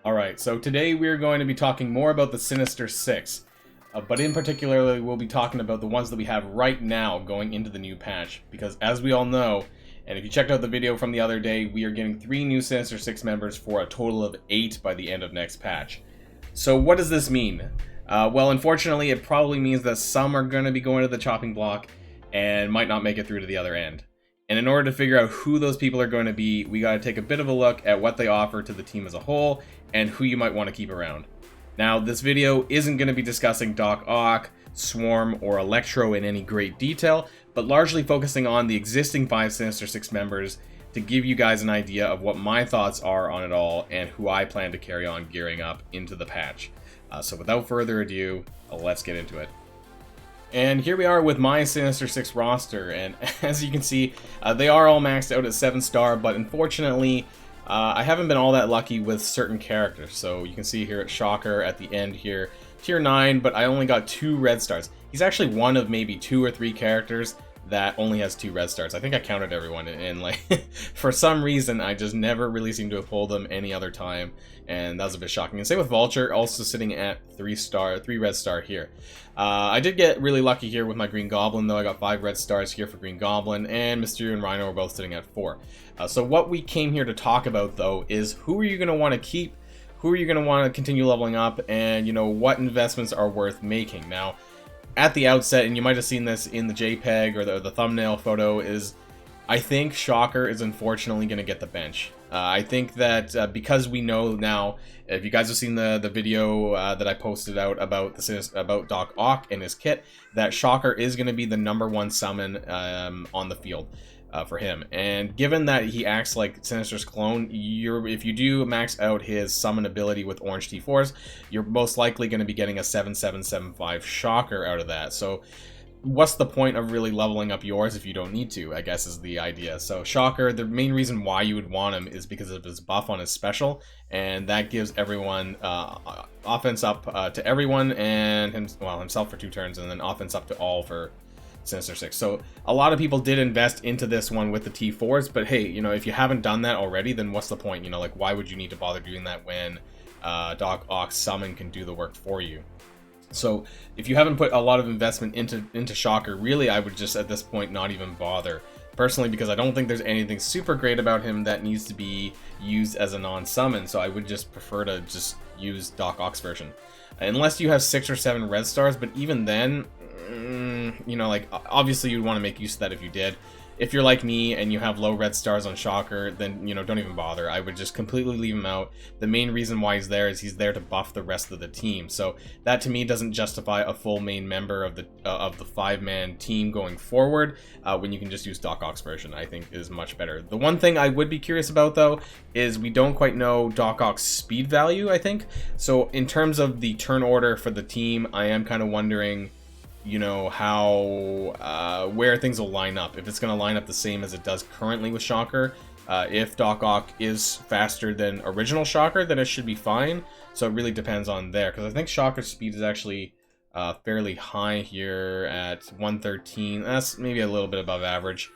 Alright, so today we're going to be talking more about the Sinister Six. But in particular, we'll be talking about the ones that we have right now going into the new patch. Because as we all know, and if you checked out the video from the other day, we are getting 3 new Sinister Six members for a total of 8 by the end of next patch. So what does this mean? Well, unfortunately, it probably means that some are going to be going to the chopping block and might not make it through to the other end. And in order to figure out who those people are going to be, we got to take a bit of a look at what they offer to the team as a whole and who you might want to keep around. Now, this video isn't going to be discussing Doc Ock, Swarm, or Electro in any great detail, but largely focusing on the existing 5 Sinister Six members to give you guys an idea of what my thoughts are on it all and who I plan to carry on gearing up into the patch. So without further ado, let's get into it. And here we are with my Sinister Six roster, and as you can see, they are all maxed out at 7-star, but unfortunately, I haven't been all that lucky with certain characters. So you can see here at Shocker at the end here, tier 9, but I only got 2 red stars. He's actually one of maybe 2 or 3 characters that only has 2 red stars. I think I counted everyone, and like, for some reason, I just never really seem to have pulled them any other time, and that was a bit shocking. And same with Vulture, also sitting at 3 red star here. I did get really lucky here with my Green Goblin, though. I got 5 red stars here for Green Goblin, and Mysterio and Rhino are both sitting at 4. So what we came here to talk about, though, is who are you going to want to keep, who are you going to want to continue leveling up, and, you know, what investments are worth making. Now, at the outset, and you might have seen this in the JPEG or the thumbnail photo, is I think Shocker is unfortunately going to get the bench. I think that because we know now, if you guys have seen the video that I posted out about Doc Ock and his kit, that Shocker is going to be the #1 summon on the field for him. And given that he acts like Sinister's clone, if you do max out his summon ability with orange T4s, you're most likely going to be getting a 7-7-7-5 Shocker out of that. So what's the point of really leveling up yours if you don't need to, I guess is the idea. So Shocker, the main reason why you would want him is because of his buff on his special, and that gives everyone offense up to everyone, and himself for 2 turns, and then offense up to all for Sinister Six. So a lot of people did invest into this one with the T4s, but hey, you know, if you haven't done that already, then what's the point? You know, like, why would you need to bother doing that when Doc Ock's summon can do the work for you? So if you haven't put a lot of investment into Shocker, really I would just at this point not even bother. Personally, because I don't think there's anything super great about him that needs to be used as a non-summon, so I would just prefer to just use Doc Ock's version. Unless you have 6 or 7 red stars, but even then, you know, like, obviously you'd want to make use of that if you did. If you're like me and you have low red stars on Shocker, then, you know, don't even bother. I would just completely leave him out. The main reason why he's there is he's there to buff the rest of the team. So that to me doesn't justify a full main member of the 5-man team going forward when you can just use Doc Ock's version. I think is much better. The one thing I would be curious about, though, is we don't quite know Doc Ock's speed value, I think. So in terms of the turn order for the team, I am kind of wondering, you know, how where things will line up. If it's going to line up the same as it does currently with Shocker. If Doc Ock is faster than original Shocker, then it should be fine. So it really depends on there, because I think Shocker's speed is actually fairly high here at 113. That's maybe a little bit above average.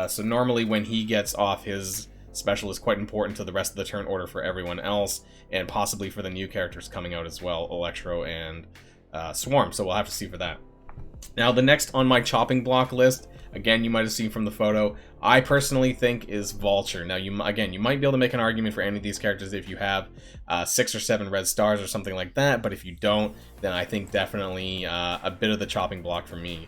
So normally when he gets off, his special is quite important to the rest of the turn order for everyone else, and possibly for the new characters coming out as well, Electro and Swarm. So we'll have to see for that. Now, the next on my chopping block list, again, you might have seen from the photo, I personally think is Vulture. Now, you might be able to make an argument for any of these characters if you have 6 or 7 red stars or something like that, but if you don't, then I think definitely a bit of the chopping block for me.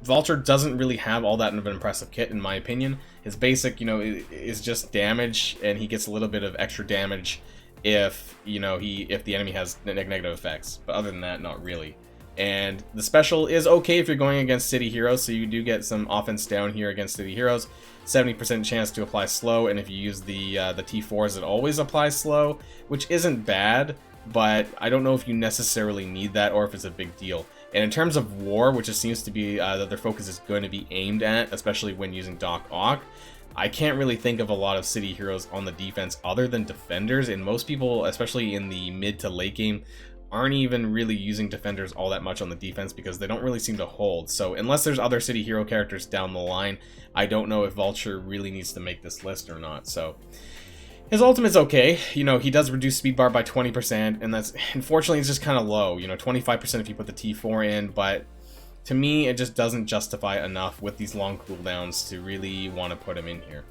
Vulture doesn't really have all that of an impressive kit, in my opinion. His basic, you know, is just damage, and he gets a little bit of extra damage if, you know, if the enemy has negative effects, but other than that, not really. And the special is okay if you're going against City Heroes, so you do get some offense down here against City Heroes. 70% chance to apply slow, and if you use the T4s, it always applies slow, which isn't bad, but I don't know if you necessarily need that or if it's a big deal. And in terms of war, which it seems to be that their focus is going to be aimed at, especially when using Doc Ock, I can't really think of a lot of City Heroes on the defense other than defenders, and most people, especially in the mid to late game, aren't even really using defenders all that much on the defense because they don't really seem to hold. So unless there's other City Hero characters down the line, I don't know if Vulture really needs to make this list or not. So His ultimate's okay. You know, he does reduce speed bar by 20%, and that's, unfortunately, it's just kind of low. You know, 25% if you put the T4 in, but to me, it just doesn't justify enough with these long cooldowns to really want to put him in here.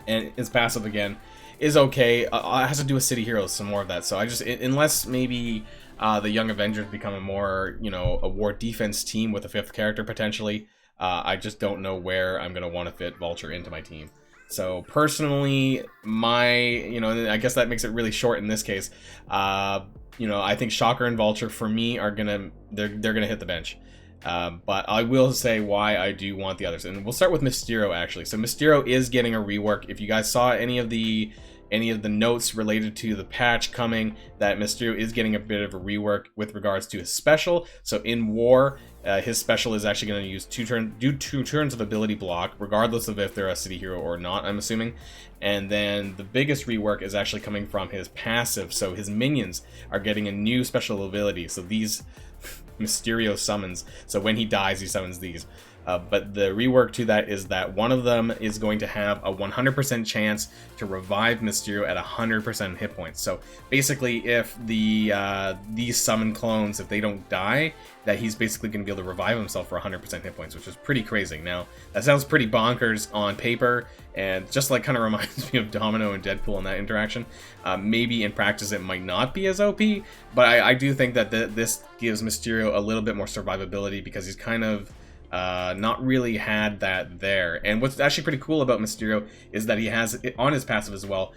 And his passive, again, is okay. It has to do with City Heroes, some more of that. So I just, unless maybe the Young Avengers become a more, you know, a war defense team with a 5th character potentially, I just don't know where I'm going to want to fit Vulture into my team. So personally, you know, I guess that makes it really short in this case. You know, I think Shocker and Vulture for me are they're gonna hit the bench. But I will say why I do want the others, and we'll start with Mysterio actually. So Mysterio is getting a rework. If you guys saw any of the notes related to the patch coming, that Mysterio is getting a bit of a rework with regards to his special. So in War, his special is actually going to use do 2 turns of ability block, regardless of if they're a city hero or not, I'm assuming. And then the biggest rework is actually coming from his passive. So his minions are getting a new special ability. So these Mysterio summons. So when he dies, he summons these. But the rework to that is that one of them is going to have a 100% chance to revive Mysterio at 100% hit points. So basically, if these summon clones, if they don't die, that he's basically going to be able to revive himself for 100% hit points, which is pretty crazy. Now, that sounds pretty bonkers on paper, and just like kind of reminds me of Domino and Deadpool in that interaction. Maybe in practice it might not be as OP, but I do think that this gives Mysterio a little bit more survivability because he's kind of not really had that there. And what's actually pretty cool about Mysterio is that he has it on his passive as well,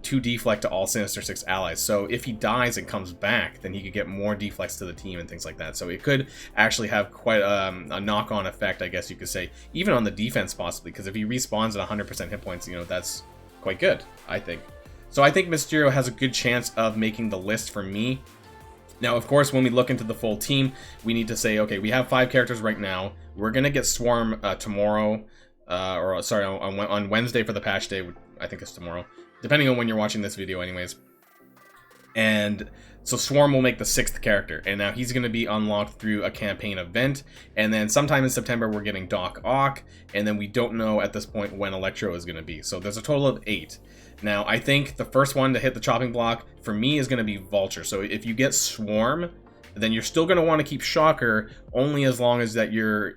2 deflect to all Sinister Six allies. So if he dies and comes back, then he could get more deflects to the team and things like that. So it could actually have quite a knock-on effect, I guess you could say, even on the defense possibly, because if he respawns at 100% hit points, you know, that's quite good, I think. So I think Mysterio has a good chance of making the list for me. Now, of course, when we look into the full team, we need to say, okay, we have 5 characters right now. We're going to get Swarm tomorrow, or sorry, on Wednesday for the patch day. I think it's tomorrow, depending on when you're watching this video anyways. And so Swarm will make the 6th character, and now he's going to be unlocked through a campaign event. And then sometime in September, we're getting Doc Ock, and then we don't know at this point when Electro is going to be. So there's a total of 8. Now, I think the first one to hit the chopping block for me is going to be Vulture. So if you get Swarm, then you're still going to want to keep Shocker only as long as that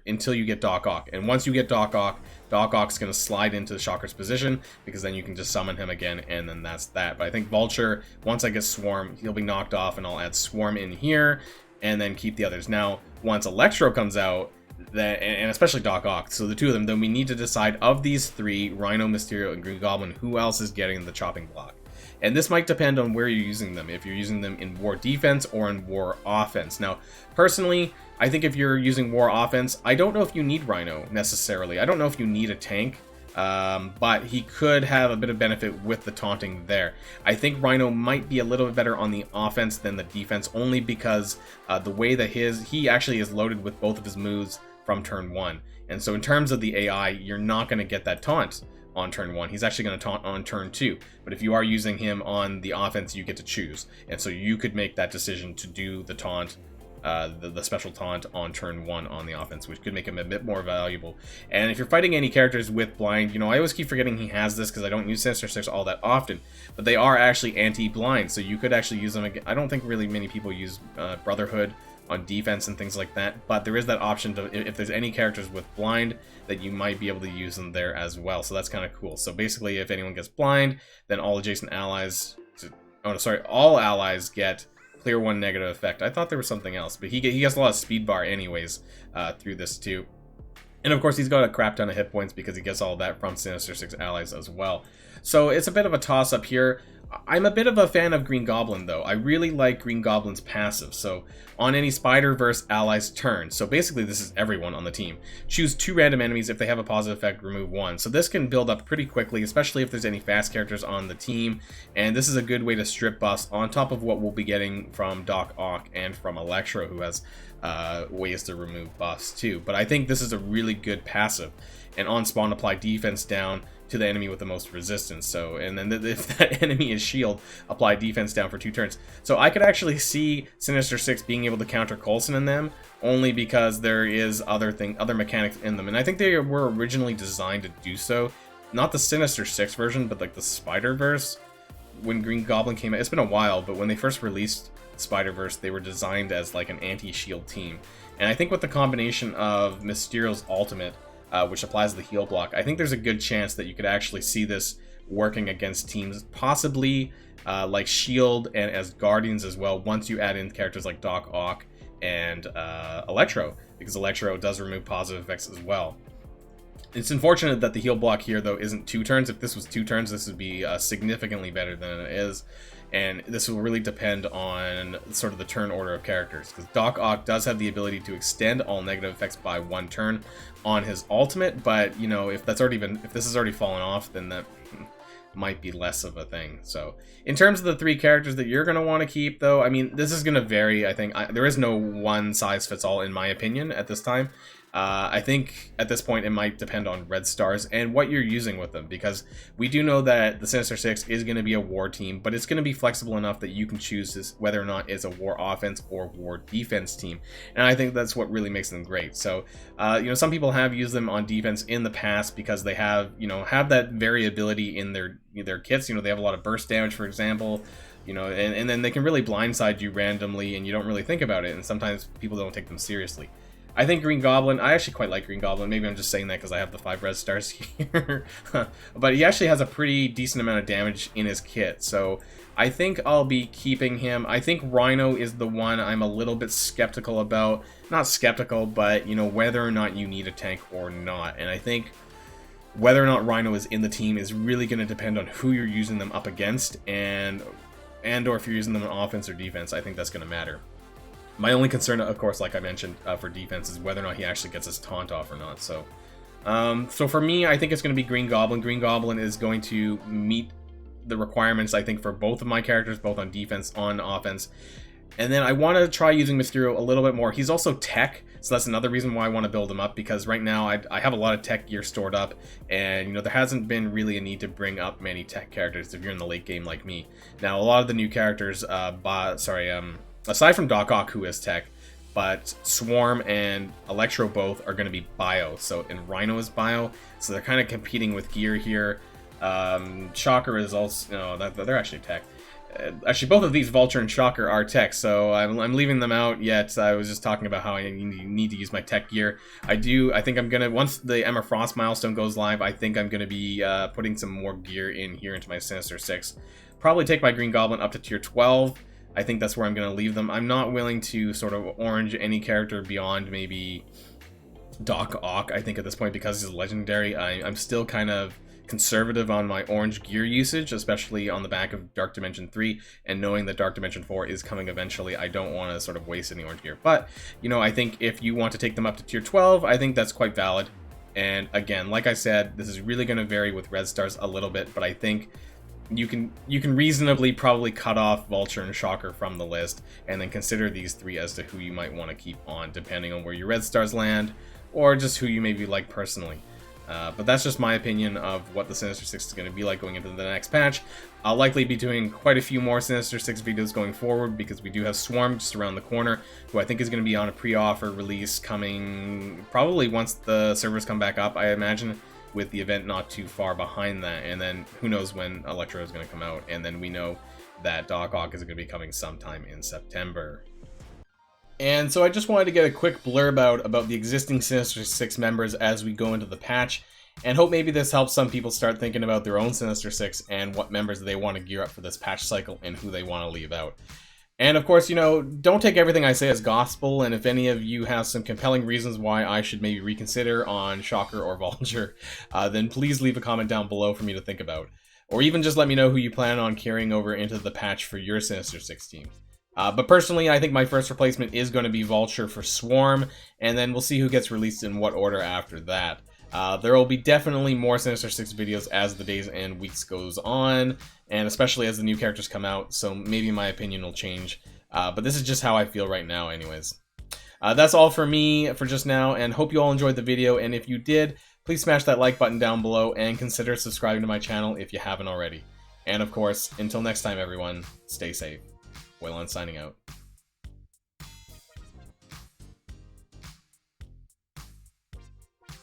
until you get Doc Ock. And once you get Doc Ock's going to slide into Shocker's position, because then you can just summon him again, and then that's that. But I think Vulture, once I get Swarm, he'll be knocked off, and I'll add Swarm in here, and then keep the others. Now, once Electro comes out, and especially Doc Ock, so the 2 of them, then we need to decide of these 3, Rhino, Mysterio, and Green Goblin, who else is getting the chopping block. And this might depend on where you're using them, if you're using them in War Defense or in War Offense. Now, personally, I think if you're using War Offense, I don't know if you need Rhino, necessarily. I don't know if you need a tank, but he could have a bit of benefit with the taunting there. I think Rhino might be a little bit better on the offense than the defense, only because the way that he actually is loaded with both of his moves from turn 1. And so in terms of the AI, you're not going to get that taunt on turn 1. He's actually going to taunt on turn 2. But if you are using him on the offense, you get to choose. And so you could make that decision to do the taunt, the special taunt on turn 1 on the offense, which could make him a bit more valuable. And if you're fighting any characters with blind, you know, I always keep forgetting he has this because I don't use Sinister Six all that often, but they are actually anti-blind, so you could actually use them again. I don't think really many people use Brotherhood on defense and things like that, but there is that option to, if there's any characters with blind, that you might be able to use them there as well. So that's kind of cool. So basically, if anyone gets blind, then all adjacent allies, all allies get clear 1 negative effect. I thought there was something else, but he gets a lot of speed bar anyways through this too. And of course, he's got a crap ton of hit points because he gets all that from Sinister Six allies as well. So it's a bit of a toss-up here. I'm a bit of a fan of Green Goblin, though. I really like Green Goblin's passive. So on any Spider-Verse allies turn, so basically this is everyone on the team, choose 2 random enemies. If they have a positive effect, remove 1. So this can build up pretty quickly, especially if there's any fast characters on the team. And this is a good way to strip buffs on top of what we'll be getting from Doc Ock and from Electro, who has ways to remove buffs too. But I think this is a really good passive. And on spawn, apply defense down to the enemy with the most resistance. So, and then if that enemy is shield, apply defense down for 2 turns. So I could actually see Sinister Six being able to counter Coulson in them, only because there is other mechanics in them. And I think they were originally designed to do so. not the Sinister Six version, but like the Spider-Verse, when Green Goblin came out. It's been a while, but when they first released Spider-Verse, they were designed as like an anti-shield team. And I think with the combination of Mysterio's ultimate, which applies the heal block, I think there's a good chance that you could actually see this working against teams, possibly like Shield and as Guardians as well, once you add in characters like Doc Ock and Electro, because Electro does remove positive effects as well. It's unfortunate that the heal block here, though, isn't 2 turns. If this was 2 turns, this would be significantly better than it is. And this will really depend on sort of the turn order of characters, because Doc Ock does have the ability to extend all negative effects by 1 turn on his ultimate, but, you know, if this has already fallen off, then that might be less of a thing. So in terms of the 3 characters that you're going to want to keep, though, I mean, this is going to vary. I think there is no one size fits all, in my opinion, at this time. I think at this point it might depend on red stars and what you're using with them, because we do know that the Sinister Six is going to be a war team, but it's going to be flexible enough that you can choose this, whether or not it's a war offense or war defense team, and I think that's what really makes them great. So you know, some people have used them on defense in the past because they have, you know, have that variability in their kits. You know, they have a lot of burst damage, for example, you know, and then they can really blindside you randomly and you don't really think about it, and sometimes people don't take them seriously. I think Green Goblin, I actually quite like Green Goblin. Maybe I'm just saying that because I have the 5 red stars here. But he actually has a pretty decent amount of damage in his kit. So I think I'll be keeping him. I think Rhino is the one I'm a little bit skeptical about. Not skeptical, but, you know, whether or not you need a tank or not. And I think whether or not Rhino is in the team is really going to depend on who you're using them up against, and or if you're using them on offense or defense. I think that's going to matter. My only concern, of course, like I mentioned, for defense is whether or not he actually gets his taunt off or not. So, so for me, I think it's going to be Green Goblin. Green Goblin is going to meet the requirements, I think, for both of my characters, both on defense, on offense. And then I want to try using Mysterio a little bit more. He's also tech, so that's another reason why I want to build him up, because right now I have a lot of tech gear stored up, and, you know, there hasn't been really a need to bring up many tech characters if you're in the late game like me. Now, a lot of the new characters, aside from Doc Ock, who is tech, but Swarm and Electro both are going to be bio. So, and Rhino is bio, so they're kind of competing with gear here. Shocker is also, no, they're actually tech. Actually, both of these, Vulture and Shocker, are tech, so I'm leaving them out yet. I was just talking about how I need to use my tech gear. I think I'm going to, once the Emma Frost milestone goes live, I think I'm going to be putting some more gear in here into my Sinister Six. Probably take my Green Goblin up to tier 12. I think that's where I'm going to leave them. I'm not willing to sort of orange any character beyond maybe Doc Ock, I think, at this point, because he's legendary. I'm still kind of conservative on my orange gear usage, especially on the back of Dark Dimension 3, and knowing that Dark Dimension 4 is coming eventually, I don't want to sort of waste any orange gear. But, you know, I think if you want to take them up to tier 12, I think that's quite valid. And again, like I said, this is really going to vary with red stars a little bit, but I think you can reasonably probably cut off Vulture and Shocker from the list, and then consider these 3 as to who you might want to keep on, depending on where your red stars land, or just who you maybe like personally. But that's just my opinion of what the Sinister Six is going to be like going into the next patch. I'll likely be doing quite a few more Sinister Six videos going forward, because we do have Swarm just around the corner, who I think is going to be on a pre-offer release coming probably once the servers come back up, I imagine, with the event not too far behind that. And then who knows when Electro is going to come out, and then we know that Doc Ock is going to be coming sometime in September. And so I just wanted to get a quick blurb out about the existing Sinister Six members as we go into the patch, and hope maybe this helps some people start thinking about their own Sinister Six and what members they want to gear up for this patch cycle and who they want to leave out. And of course, you know, don't take everything I say as gospel, and if any of you have some compelling reasons why I should maybe reconsider on Shocker or Vulture, then please leave a comment down below for me to think about. Or even just let me know who you plan on carrying over into the patch for your Sinister Six team. But personally, I think my first replacement is going to be Vulture for Swarm, and then we'll see who gets released in what order after that. There will be definitely more Sinister Six videos as the days and weeks goes on, and especially as the new characters come out, so maybe my opinion will change. But this is just how I feel right now anyways. That's all for me for just now, and hope you all enjoyed the video, and if you did, please smash that like button down below, and consider subscribing to my channel if you haven't already. And of course, until next time everyone, stay safe. Waylon signing out.